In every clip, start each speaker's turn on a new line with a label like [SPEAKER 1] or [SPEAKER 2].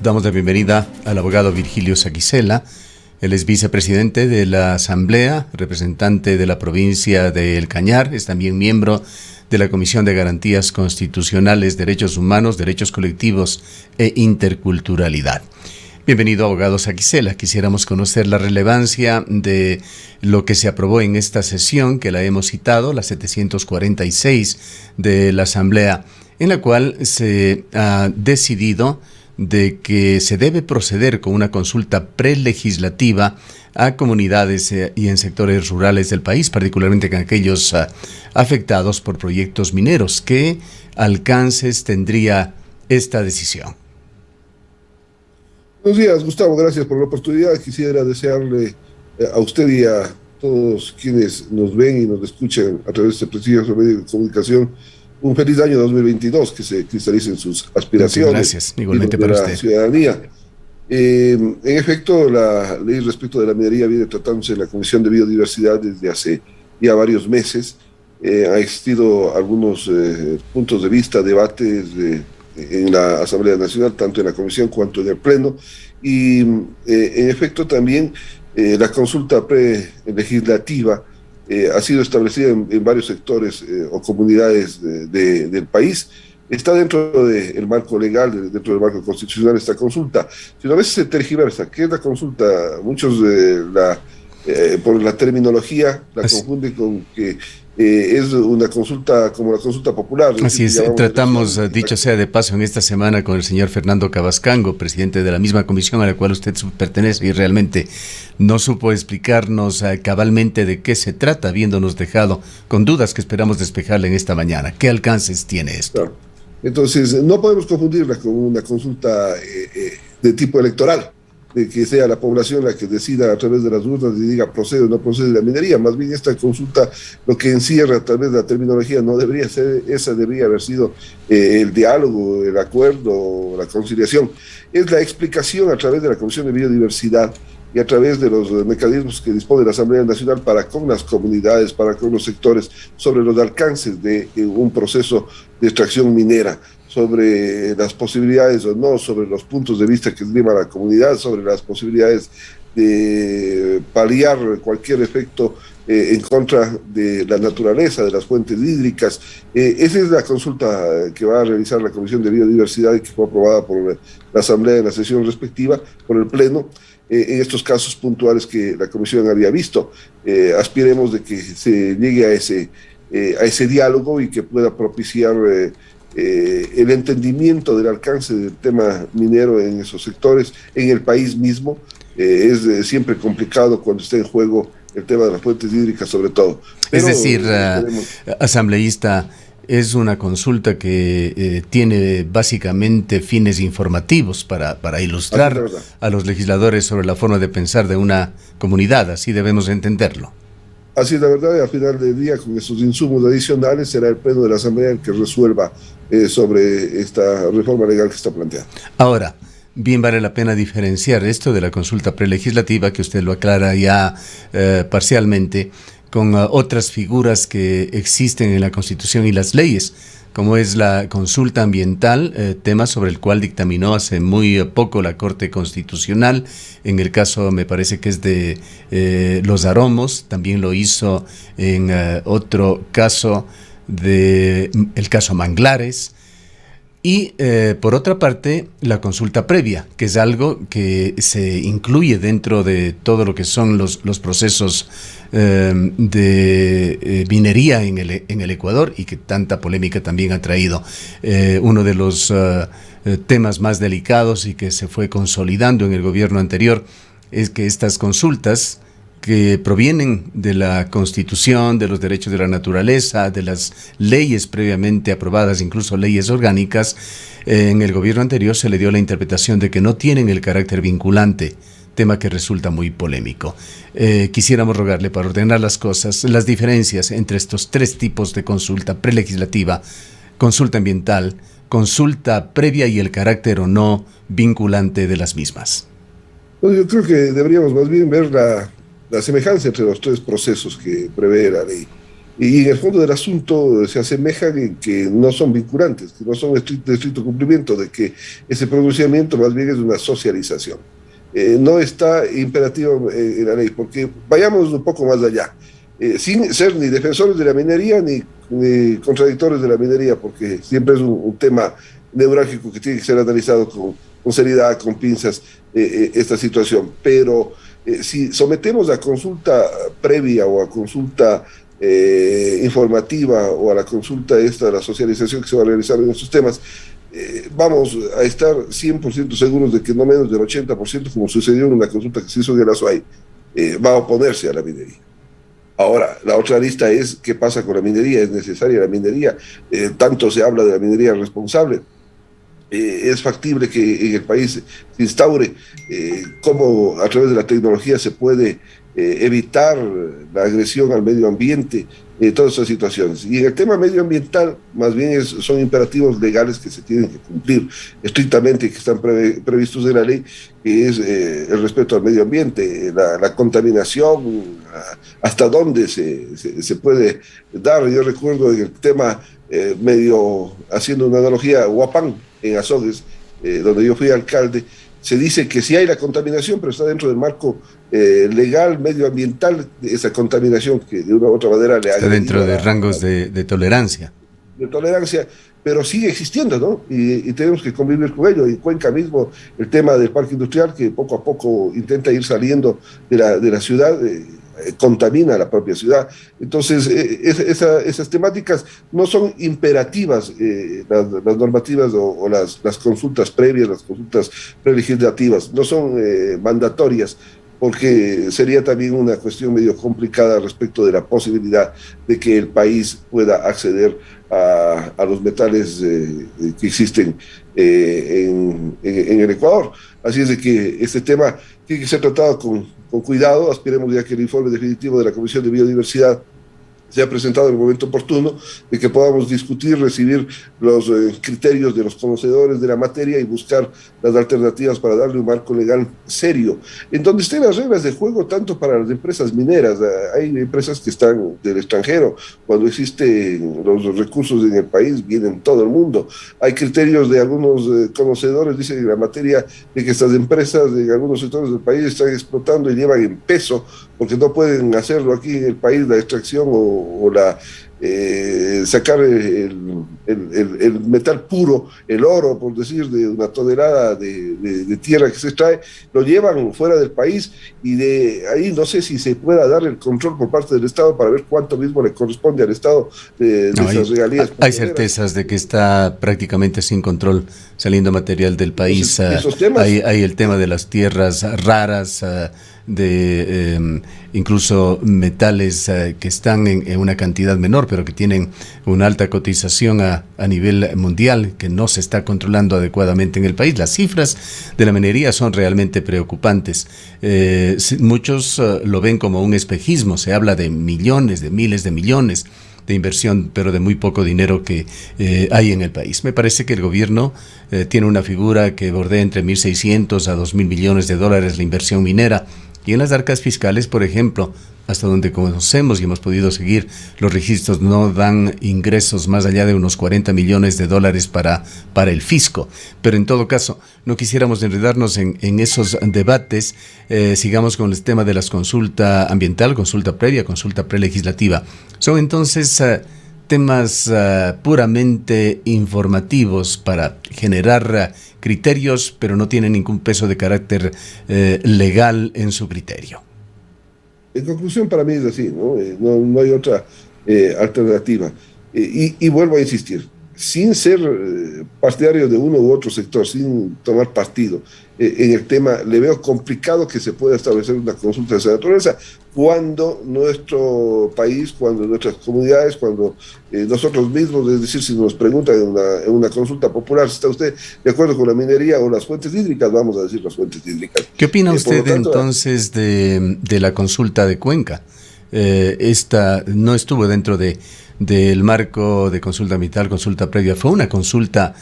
[SPEAKER 1] Damos la bienvenida al abogado Virgilio Saquicela. Él es vicepresidente de la Asamblea, representante de la provincia de El Cañar, es también miembro de la Comisión de Garantías Constitucionales, Derechos Humanos, Derechos Colectivos e Interculturalidad. Bienvenido, abogado Saquicela. Quisiéramos conocer la relevancia de lo que se aprobó en esta sesión, que la hemos citado, la 746 de la Asamblea, en la cual se ha decidido de que se debe proceder con una consulta prelegislativa a comunidades y en sectores rurales del país, particularmente con aquellos afectados por proyectos mineros. ¿Qué alcances tendría esta decisión?
[SPEAKER 2] Buenos días, Gustavo. Gracias por la oportunidad. Quisiera desearle a usted y a todos quienes nos ven y nos escuchan a través de este prestigioso medio de comunicación un feliz año 2022, que se cristalicen sus aspiraciones.
[SPEAKER 1] Gracias, igualmente para usted.
[SPEAKER 2] La ciudadanía. En efecto, la ley respecto de la minería viene tratándose en la Comisión de Biodiversidad desde hace ya varios meses. Ha existido algunos puntos de vista, debates en la Asamblea Nacional, tanto en la Comisión cuanto en el Pleno, y en efecto también la consulta prelegislativa ha sido establecida en varios sectores o comunidades del país. Está dentro del marco legal, dentro del marco constitucional esta consulta. Si a veces se tergiversa, ¿qué es la consulta? Muchos por la terminología la confunden con que es una consulta como la consulta popular.
[SPEAKER 1] Así es, tratamos, dicho sea de paso, en esta semana con el señor Fernando Cabascango, presidente de la misma comisión a la cual usted pertenece, y realmente no supo explicarnos cabalmente de qué se trata, habiéndonos dejado con dudas que esperamos despejarle en esta mañana. ¿Qué alcances tiene esto?
[SPEAKER 2] Claro. Entonces, no podemos confundirla con una consulta de tipo electoral, de que sea la población la que decida a través de las urnas y diga procede o no procede la minería. Más bien esta consulta lo que encierra a través de la terminología no debería ser esa, debería haber sido el diálogo, el acuerdo, la conciliación. Es la explicación a través de la Comisión de Biodiversidad y a través de los mecanismos que dispone la Asamblea Nacional para con las comunidades, para con los sectores, sobre los alcances de un proceso de extracción minera, sobre las posibilidades o no, sobre los puntos de vista que esgrima la comunidad, sobre las posibilidades de paliar cualquier efecto en contra de la naturaleza, de las fuentes hídricas. Esa es la consulta que va a realizar la Comisión de Biodiversidad y que fue aprobada por la Asamblea en la sesión respectiva, por el Pleno, en estos casos puntuales que la Comisión había visto. Aspiremos de que se llegue a ese diálogo y que pueda propiciar el entendimiento del alcance del tema minero en esos sectores, en el país mismo. Es siempre complicado cuando está en juego el tema de las fuentes hídricas, sobre todo.
[SPEAKER 1] Pero, es decir, asambleísta, es una consulta que tiene básicamente fines informativos para ilustrar a los legisladores sobre la forma de pensar de una comunidad, así debemos entenderlo.
[SPEAKER 2] Así es la verdad, y al final del día, con esos insumos adicionales, será el Pleno de la Asamblea el que resuelva sobre esta reforma legal que está planteada.
[SPEAKER 1] Ahora, bien vale la pena diferenciar esto de la consulta prelegislativa, que usted lo aclara ya parcialmente, con otras figuras que existen en la Constitución y las leyes, como es la consulta ambiental, tema sobre el cual dictaminó hace muy poco la Corte Constitucional. En el caso, me parece que es de Los Aromos, también lo hizo en otro caso, el caso Manglares. Y por otra parte, la consulta previa, que es algo que se incluye dentro de todo lo que son los procesos de minería en el Ecuador, y que tanta polémica también ha traído. Uno de los temas más delicados y que se fue consolidando en el gobierno anterior es que estas consultas, que provienen de la Constitución, de los derechos de la naturaleza, de las leyes previamente aprobadas, incluso leyes orgánicas, en el gobierno anterior se le dio la interpretación de que no tienen el carácter vinculante, tema que resulta muy polémico. Quisiéramos rogarle, para ordenar las cosas, las diferencias entre estos tres tipos de consulta: prelegislativa, consulta ambiental, consulta previa, y el carácter o no vinculante de las mismas.
[SPEAKER 2] Pues yo creo que deberíamos más bien ver la semejanza entre los tres procesos que prevé la ley. Y en el fondo del asunto se asemejan en que no son vinculantes, que no son de estricto cumplimiento, de que ese pronunciamiento más bien es una socialización. No está imperativo en la ley, porque vayamos un poco más allá, sin ser ni defensores de la minería ni contradictores de la minería, porque siempre es un tema neurálgico que tiene que ser analizado con seriedad, con pinzas, esta situación. Pero si sometemos a consulta previa o a consulta informativa o a la consulta esta de la socialización que se va a realizar en estos temas, vamos a estar 100% seguros de que no menos del 80%, como sucedió en una consulta que se hizo en el Azuay, va a oponerse a la minería. Ahora, la otra lista es qué pasa con la minería. ¿Es necesaria la minería? Tanto se habla de la minería responsable. Es factible que en el país se instaure cómo a través de la tecnología se puede evitar la agresión al medio ambiente, todas esas situaciones. Y en el tema medioambiental, más bien son imperativos legales que se tienen que cumplir estrictamente, que están previstos en la ley, que es el respeto al medio ambiente, la contaminación, hasta dónde se puede dar. Yo recuerdo en el tema medio, haciendo una analogía, Huapán, en Azogues, donde yo fui alcalde, se dice que sí hay la contaminación, pero está dentro del marco legal, medioambiental, esa contaminación que de una u otra manera le ha...
[SPEAKER 1] Está dentro de rangos de tolerancia.
[SPEAKER 2] De tolerancia, pero sigue existiendo, ¿no? Y tenemos que convivir con ello. Y Cuenca mismo, el tema del parque industrial, que poco a poco intenta ir saliendo de la ciudad, contamina la propia ciudad. Entonces, esas temáticas no son imperativas, las normativas o las consultas previas, las consultas prelegislativas, no son mandatorias, porque sería también una cuestión medio complicada respecto de la posibilidad de que el país pueda acceder a los metales que existen en el Ecuador. Así es de que este tema tiene que ser tratado con cuidado. Aspiremos ya que el informe definitivo de la Comisión de Biodiversidad se ha presentado en el momento oportuno, de que podamos discutir, recibir los criterios de los conocedores de la materia y buscar las alternativas para darle un marco legal serio, en donde estén las reglas de juego tanto para las empresas mineras. Hay empresas que están del extranjero, cuando existen los recursos en el país, vienen todo el mundo. Hay criterios de algunos conocedores, dicen en la materia, de que estas empresas en algunos sectores del país están explotando y llevan en peso, porque no pueden hacerlo aquí en el país, la extracción o sacar el metal puro, el oro, por decir, de una tonelada de tierra que se extrae, lo llevan fuera del país, y de ahí no sé si se pueda dar el control por parte del Estado para ver cuánto mismo le corresponde al Estado de esas regalías.
[SPEAKER 1] Hay certezas de que está prácticamente sin control saliendo material del país. Hay el tema de las tierras raras, de incluso metales que están en una cantidad menor, pero que tienen una alta cotización a nivel mundial, que no se está controlando adecuadamente en el país. Las cifras de la minería son realmente preocupantes. Muchos lo ven como un espejismo. Se habla de millones, de miles de millones de inversión, pero de muy poco dinero que hay en el país. Me parece que el gobierno tiene una figura que bordea entre 1.600 a 2.000 millones de dólares la inversión minera. Y en las arcas fiscales, por ejemplo, hasta donde conocemos y hemos podido seguir, los registros no dan ingresos más allá de unos 40 millones de dólares para el fisco. Pero en todo caso, no quisiéramos enredarnos en esos debates. Sigamos con el tema de las consulta ambiental, consulta previa, consulta prelegislativa. Son entonces temas puramente informativos para generar criterios, pero no tienen ningún peso de carácter legal en su criterio.
[SPEAKER 2] En conclusión, para mí es así, no hay otra alternativa. Y vuelvo a insistir, sin ser partidario de uno u otro sector, sin tomar partido en el tema, le veo complicado que se pueda establecer una consulta de esa naturaleza cuando nuestro país, cuando nuestras comunidades, cuando nosotros mismos, es decir, si nos preguntan en una consulta popular, ¿está usted de acuerdo con la minería o las fuentes hídricas? Vamos a decir las fuentes hídricas.
[SPEAKER 1] ¿Qué opina usted entonces de la consulta de Cuenca? Esta no estuvo dentro del marco de consulta ambiental, consulta previa. Fue una consulta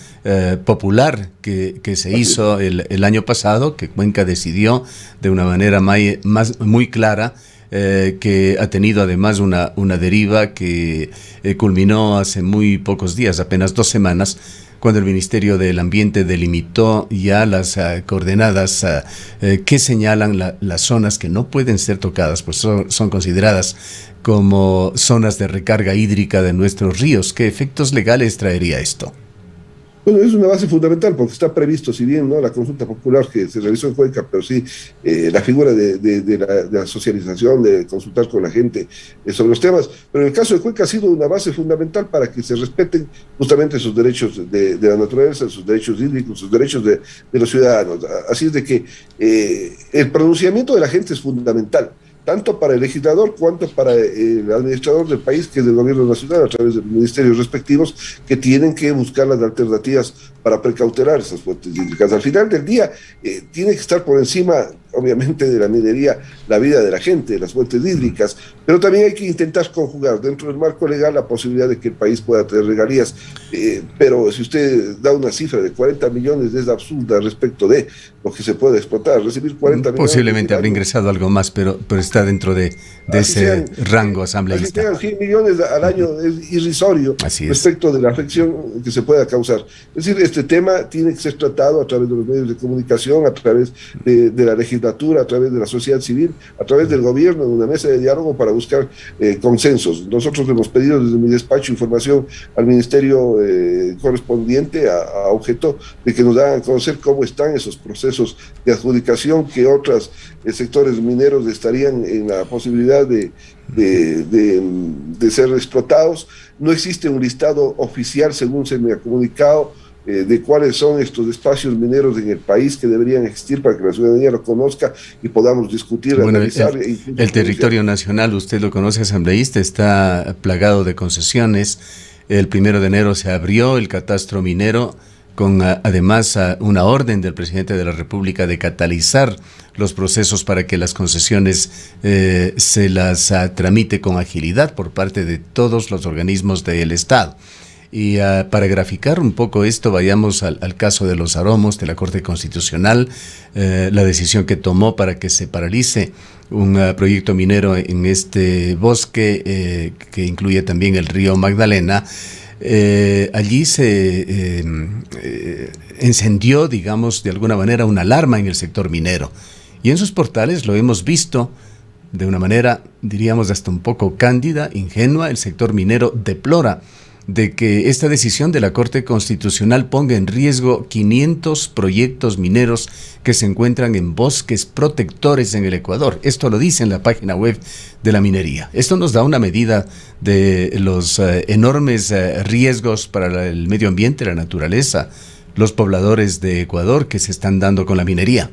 [SPEAKER 1] popular que se hizo el año pasado, que Cuenca decidió de una manera muy clara que ha tenido además una deriva que culminó hace muy pocos días, apenas 2 semanas, cuando el Ministerio del Ambiente delimitó ya las coordenadas que señalan las zonas que no pueden ser tocadas, pues son consideradas como zonas de recarga hídrica de nuestros ríos. ¿Qué efectos legales traería esto?
[SPEAKER 2] Bueno, es una base fundamental porque está previsto, si bien no la consulta popular que se realizó en Cuenca, pero sí la figura de la socialización, de consultar con la gente sobre los temas. Pero en el caso de Cuenca ha sido una base fundamental para que se respeten justamente sus derechos de la naturaleza, sus derechos hídricos, sus derechos de los ciudadanos. Así es de que el pronunciamiento de la gente es fundamental, tanto para el legislador cuanto para el administrador del país, que es el gobierno nacional, a través de los ministerios respectivos, que tienen que buscar las alternativas para precautelar esas fuentes hídricas. Al final del día, tiene que estar por encima, obviamente, de la minería, la vida de la gente, de las fuentes hídricas, pero también hay que intentar conjugar dentro del marco legal la posibilidad de que el país pueda tener regalías. Pero si usted da una cifra de 40 millones, es absurda respecto de lo que se puede explotar. Recibir 40 millones...
[SPEAKER 1] Posiblemente habrá ingresado algo más, pero está dentro de ese rango asambleísta.
[SPEAKER 2] Si tengan 100 millones al año es irrisorio respecto de la afección que se pueda causar. Es decir, este tema tiene que ser tratado a través de los medios de comunicación, a través de la legislatura, a través de la sociedad civil, a través del gobierno, en una mesa de diálogo para buscar consensos. Nosotros hemos pedido desde mi despacho información al ministerio correspondiente a objeto de que nos hagan conocer cómo están esos procesos de adjudicación, que otros sectores mineros estarían en la posibilidad de ser explotados. No existe un listado oficial, según se me ha comunicado, de cuáles son estos espacios mineros en el país que deberían existir para que la ciudadanía lo conozca y podamos discutir, analizar.
[SPEAKER 1] El territorio nacional, usted lo conoce, asambleísta, está plagado de concesiones. El 1 de enero se abrió el catastro minero con además una orden del presidente de la República de catalizar los procesos para que las concesiones se las tramite con agilidad por parte de todos los organismos del Estado. Y para graficar un poco esto, vayamos al caso de los aromos de la Corte Constitucional, la decisión que tomó para que se paralice un proyecto minero en este bosque que incluye también el río Magdalena. Allí se encendió, digamos, de alguna manera una alarma en el sector minero. Y en sus portales lo hemos visto de una manera, diríamos, hasta un poco cándida, ingenua. El sector minero deplora de que esta decisión de la Corte Constitucional ponga en riesgo 500 proyectos mineros que se encuentran en bosques protectores en el Ecuador. Esto lo dice en la página web de la minería. Esto nos da una medida de los enormes riesgos para el medio ambiente, la naturaleza, los pobladores de Ecuador que se están dando con la minería.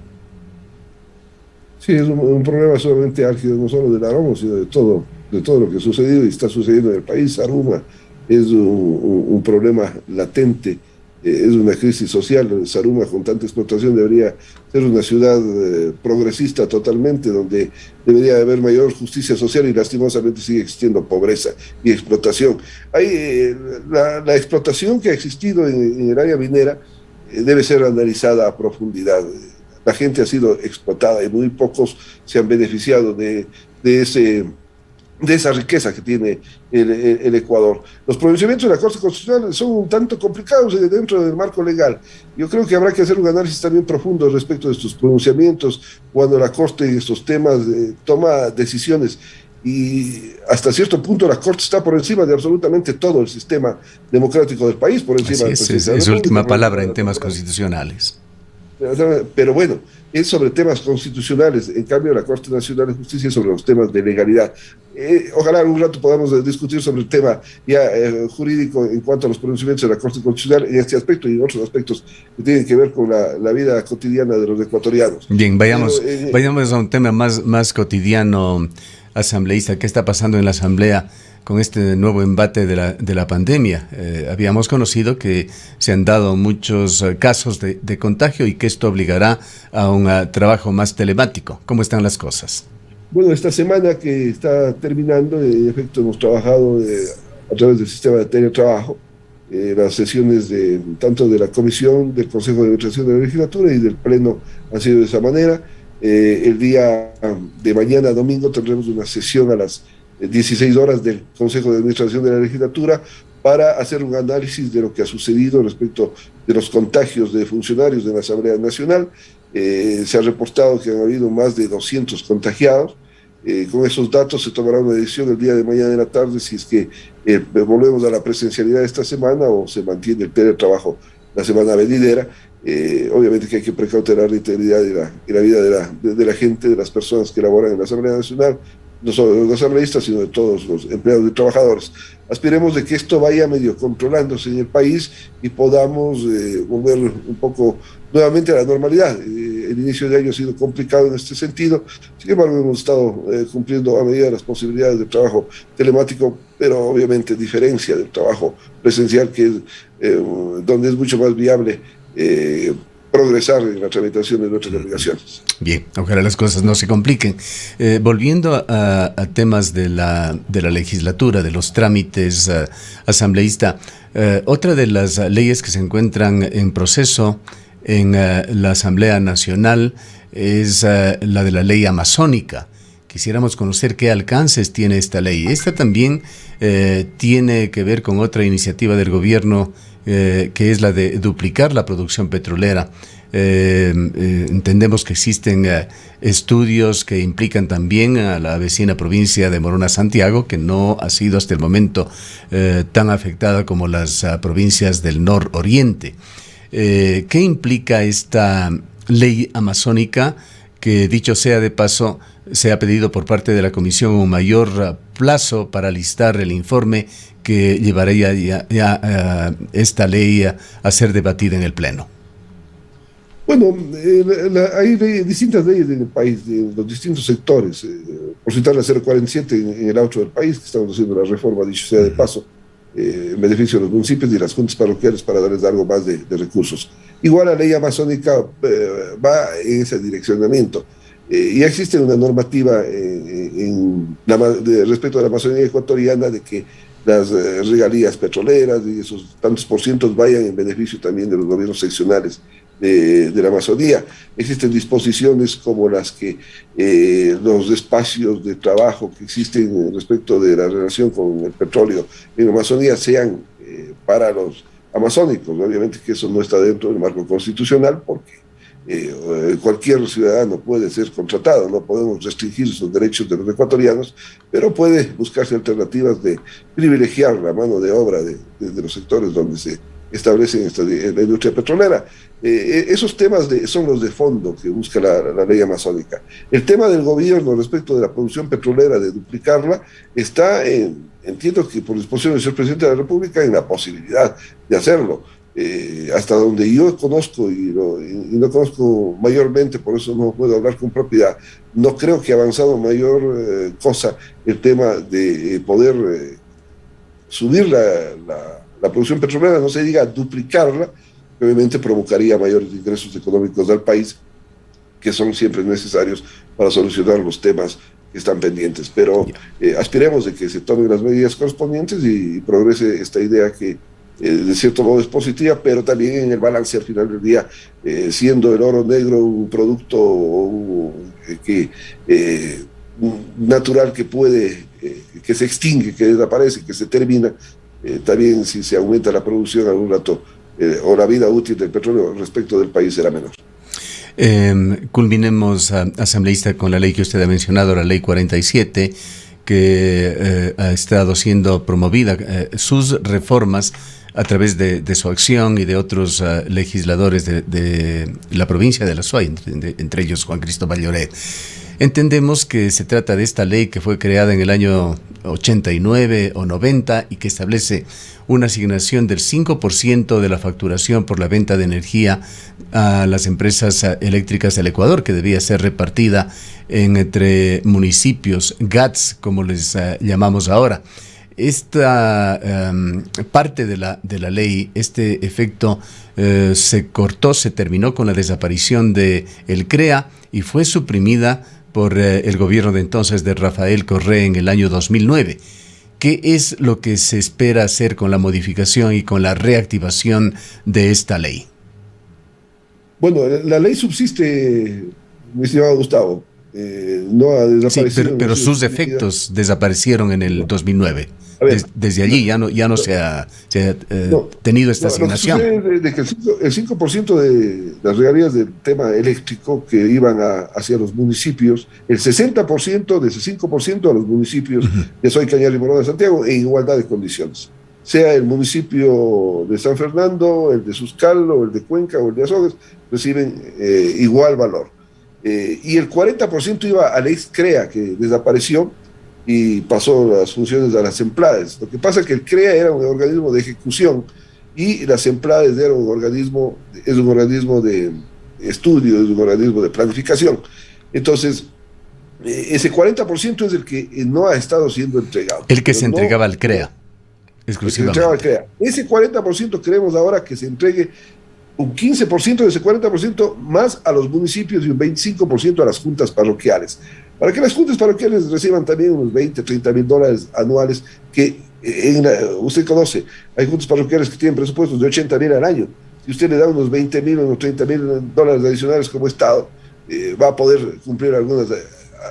[SPEAKER 2] Sí, es un problema solamente álgido, no solo del Aromo, sino de todo lo que ha sucedido y está sucediendo en el país. Saruma es un problema latente, es una crisis social. Saruma, con tanta explotación, debería ser una ciudad progresista totalmente, donde debería haber mayor justicia social, y lastimosamente sigue existiendo pobreza y explotación. La explotación que ha existido en el área minera debe ser analizada a profundidad. La gente ha sido explotada y muy pocos se han beneficiado de esa riqueza que tiene el Ecuador. Los pronunciamientos de la Corte Constitucional son un tanto complicados dentro del marco legal. Yo creo que habrá que hacer un análisis también profundo respecto de estos pronunciamientos, cuando la Corte en estos temas toma decisiones. Y hasta cierto punto la Corte está por encima de absolutamente todo el sistema democrático del país, por encima del presidente de la República.
[SPEAKER 1] Es última palabra en temas constitucionales.
[SPEAKER 2] Pero bueno, es sobre temas constitucionales. En cambio, la Corte Nacional de Justicia es sobre los temas de legalidad. Ojalá un rato podamos discutir sobre el tema ya jurídico en cuanto a los pronunciamientos de la Corte Constitucional en este aspecto y en otros aspectos que tienen que ver con la vida cotidiana de los ecuatorianos.
[SPEAKER 1] Bien, vayamos a un tema más cotidiano, asambleísta. ¿Qué está pasando en la Asamblea con este nuevo embate de la pandemia? Habíamos conocido que se han dado muchos casos de contagio y que esto obligará a un trabajo más telemático. ¿Cómo están las cosas?
[SPEAKER 2] Bueno, esta semana que está terminando, en efecto, hemos trabajado a través del sistema de teletrabajo. Las sesiones tanto de la Comisión, del Consejo de Administración de la Legislatura y del Pleno han sido de esa manera. El día de mañana, domingo, tendremos una sesión a las 16 horas del Consejo de Administración de la Legislatura para hacer un análisis de lo que ha sucedido respecto de los contagios de funcionarios de la Asamblea Nacional. Se ha reportado que han habido más de 200 contagiados. Con esos datos se tomará una decisión el día de mañana en la tarde si es que volvemos a la presencialidad esta semana o se mantiene el teletrabajo la semana venidera. Obviamente que hay que precautelar la integridad y la vida de la gente, de las personas que laboran en la Asamblea Nacional, no solo de los asambleístas, sino de todos los empleados y trabajadores. Aspiremos de que esto vaya medio controlándose en el país y podamos volver un poco nuevamente a la normalidad. El inicio de año ha sido complicado en este sentido, sin embargo hemos estado cumpliendo a medida de las posibilidades de trabajo telemático, pero obviamente diferencia del trabajo presencial, que es donde es mucho más viable progresar en la tramitación de nuestras obligaciones.
[SPEAKER 1] Bien, ojalá las cosas no se compliquen. Volviendo a temas de la legislatura, de los trámites asambleísta, otra de las leyes que se encuentran en proceso en la Asamblea Nacional es la de la ley amazónica. Quisiéramos conocer qué alcances tiene esta ley. Esta también tiene que ver con otra iniciativa del gobierno, que es la de duplicar la producción petrolera. Entendemos que existen estudios que implican también a la vecina provincia de Morona Santiago, que no ha sido hasta el momento tan afectada como las provincias del nororiente. ¿Qué implica esta ley amazónica? Que, dicho sea de paso, se ha pedido por parte de la Comisión un mayor plazo para listar el informe que llevaría ya esta ley a ser debatida en el Pleno.
[SPEAKER 2] Bueno, hay distintas leyes en el país, de los distintos sectores. Por citar la 047 en el auto del país, que estamos haciendo la reforma, dicho sea de paso, en beneficio de los municipios y las juntas parroquiales para darles algo más de recursos. Igual la ley amazónica va en ese direccionamiento. Ya existe una normativa respecto a la Amazonía ecuatoriana de que las regalías petroleras y esos tantos por cientos vayan en beneficio también de los gobiernos seccionales de la Amazonía. Existen disposiciones como las que los espacios de trabajo que existen respecto de la relación con el petróleo en la Amazonía sean para los amazónicos. Obviamente que eso no está dentro del marco constitucional porque cualquier ciudadano puede ser contratado, no podemos restringir los derechos de los ecuatorianos, pero puede buscarse alternativas de privilegiar la mano de obra de los sectores donde se establece la industria petrolera. Esos temas son los de fondo que busca la ley amazónica. El tema del gobierno respecto de la producción petrolera, de duplicarla, está entiendo que por disposición del señor presidente de la República, en la posibilidad de hacerlo. Hasta donde yo conozco y no conozco mayormente, por eso no puedo hablar con propiedad, no creo que ha avanzado mayor cosa el tema de poder subir la producción petrolera, no se diga duplicarla, que obviamente provocaría mayores ingresos económicos al país, que son siempre necesarios para solucionar los temas que están pendientes. Pero aspiremos de que se tomen las medidas correspondientes y progrese esta idea que de cierto modo es positiva, pero también en el balance al final del día, siendo el oro negro un producto natural que puede, que se extingue, que desaparece, que se termina, también si se aumenta la producción algún rato o la vida útil del petróleo respecto del país será menor.
[SPEAKER 1] Culminemos, asambleísta, con la ley que usted ha mencionado, la ley 47, que ha estado siendo promovida, sus reformas a través de su acción y de otros legisladores de la provincia de La Suay, entre ellos Juan Cristóbal Lloret. Entendemos que se trata de esta ley que fue creada en el año 89 o 90 y que establece una asignación del 5% de la facturación por la venta de energía a las empresas eléctricas del Ecuador, que debía ser repartida entre municipios, GATS, como les llamamos ahora. Esta parte de la ley, este efecto se cortó, se terminó con la desaparición de el CREA y fue suprimida por el gobierno de entonces de Rafael Correa en el año 2009. ¿Qué es lo que se espera hacer con la modificación y con la reactivación de esta ley?
[SPEAKER 2] Bueno, la ley subsiste mi estimado Gustavo, no ha
[SPEAKER 1] Sí,
[SPEAKER 2] desaparecido.
[SPEAKER 1] pero sus efectos desaparecieron en el 2009.
[SPEAKER 2] A ver,
[SPEAKER 1] Desde allí ya no se ha
[SPEAKER 2] no,
[SPEAKER 1] tenido esta
[SPEAKER 2] no, lo que
[SPEAKER 1] asignación.
[SPEAKER 2] sucede es de que el 5% de las regalías del tema eléctrico que iban hacia los municipios, el 60% de ese 5% a los municipios de Soy, Cañar y Morón de Santiago en igualdad de condiciones. Sea el municipio de San Fernando, el de Suscal, el de Cuenca o el de Azogues, reciben igual valor. Y el 40% iba al ex CREA, que desapareció y pasó las funciones a las EMPLADES. Lo que pasa es que el CREA era un organismo de ejecución y las EMPLADES era es un organismo de estudio, es un organismo de planificación. Entonces, ese 40% es el que no ha estado siendo entregado.
[SPEAKER 1] El que se
[SPEAKER 2] no,
[SPEAKER 1] entregaba al CREA, exclusivamente.
[SPEAKER 2] Ese 40% queremos ahora que se entregue un 15% de ese 40% más a los municipios y un 25% a las juntas parroquiales. Para que las juntas parroquiales reciban también unos 20, 30 mil dólares anuales que usted conoce. Hay juntas parroquiales que tienen presupuestos de 80 mil al año. Si usted le da unos 20 mil o unos 30 mil dólares adicionales como Estado, va a poder cumplir algunas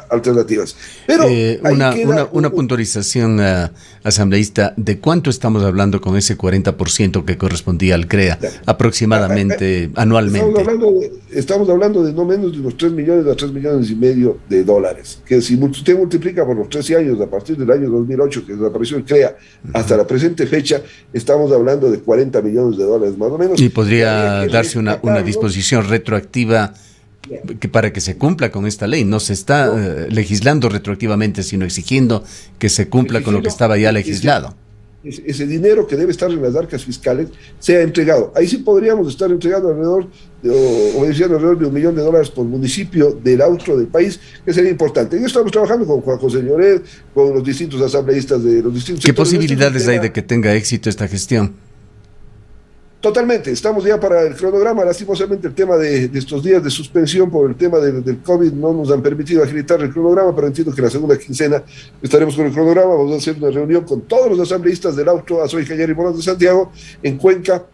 [SPEAKER 2] alternativas. Pero
[SPEAKER 1] una puntualización asambleísta, ¿de cuánto estamos hablando con ese 40% que correspondía al CREA aproximadamente anualmente?
[SPEAKER 2] Estamos hablando de no menos de unos 3 millones a 3 millones y medio de dólares, que si usted multiplica por los 13 años, a partir del año 2008 que desapareció el CREA hasta la presente fecha, estamos hablando de 40 millones de dólares más o menos.
[SPEAKER 1] Y podría darse una disposición retroactiva para que se cumpla con esta ley. No se está legislando retroactivamente, sino exigiendo que se cumpla con lo que estaba ya legislado.
[SPEAKER 2] Ese dinero que debe estar en las arcas fiscales sea entregado. Ahí sí podríamos estar entregando alrededor de $1 millón por municipio del austro del país, que sería importante. Y estamos trabajando con Juan José Lloret, con los distintos asambleístas de los distintos
[SPEAKER 1] sectores. ¿Qué posibilidades hay de que tenga éxito esta gestión?
[SPEAKER 2] Totalmente, estamos ya para el cronograma. Lastimosamente el tema de estos días de suspensión por el tema del COVID no nos han permitido agilitar el cronograma, pero entiendo que la segunda quincena estaremos con el cronograma. Vamos a hacer una reunión con todos los asambleístas del Austro, Azoy, Cañar y Morón de Santiago, en Cuenca,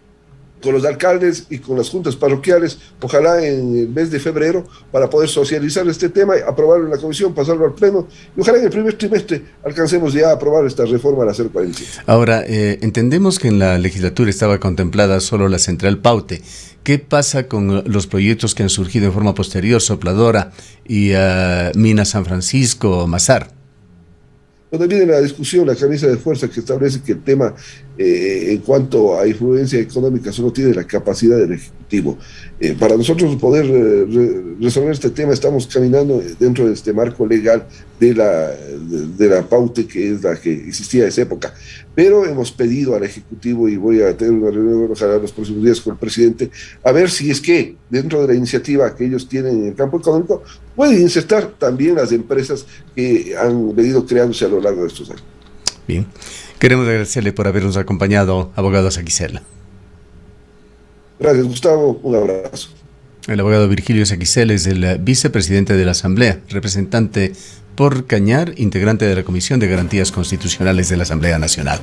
[SPEAKER 2] con los alcaldes y con las juntas parroquiales, ojalá en el mes de febrero, para poder socializar este tema, aprobarlo en la comisión, pasarlo al pleno, y ojalá en el primer trimestre alcancemos ya a aprobar esta reforma a la 047.
[SPEAKER 1] Ahora, entendemos que en la legislatura estaba contemplada solo la central Paute. ¿Qué pasa con los proyectos que han surgido en forma posterior, Sopladora y Mina San Francisco, Mazar?
[SPEAKER 2] Cuando viene la discusión, la camisa de fuerza que establece que el tema en cuanto a influencia económica solo tiene la capacidad del Ejecutivo. Para nosotros poder resolver este tema estamos caminando dentro de este marco legal de la Paute, que es la que existía en esa época. Pero hemos pedido al Ejecutivo, y voy a tener una reunión ojalá en los próximos días con el presidente, a ver si es que dentro de la iniciativa que ellos tienen en el campo económico pueden insertar también las empresas que han venido creándose a lo largo de estos años.
[SPEAKER 1] Bien, queremos agradecerle por habernos acompañado, abogado Saquicela.
[SPEAKER 2] Gracias, Gustavo, un abrazo.
[SPEAKER 1] El abogado Virgilio Saquicela es el vicepresidente de la Asamblea, representante por Cañar, integrante de la Comisión de Garantías Constitucionales de la Asamblea Nacional.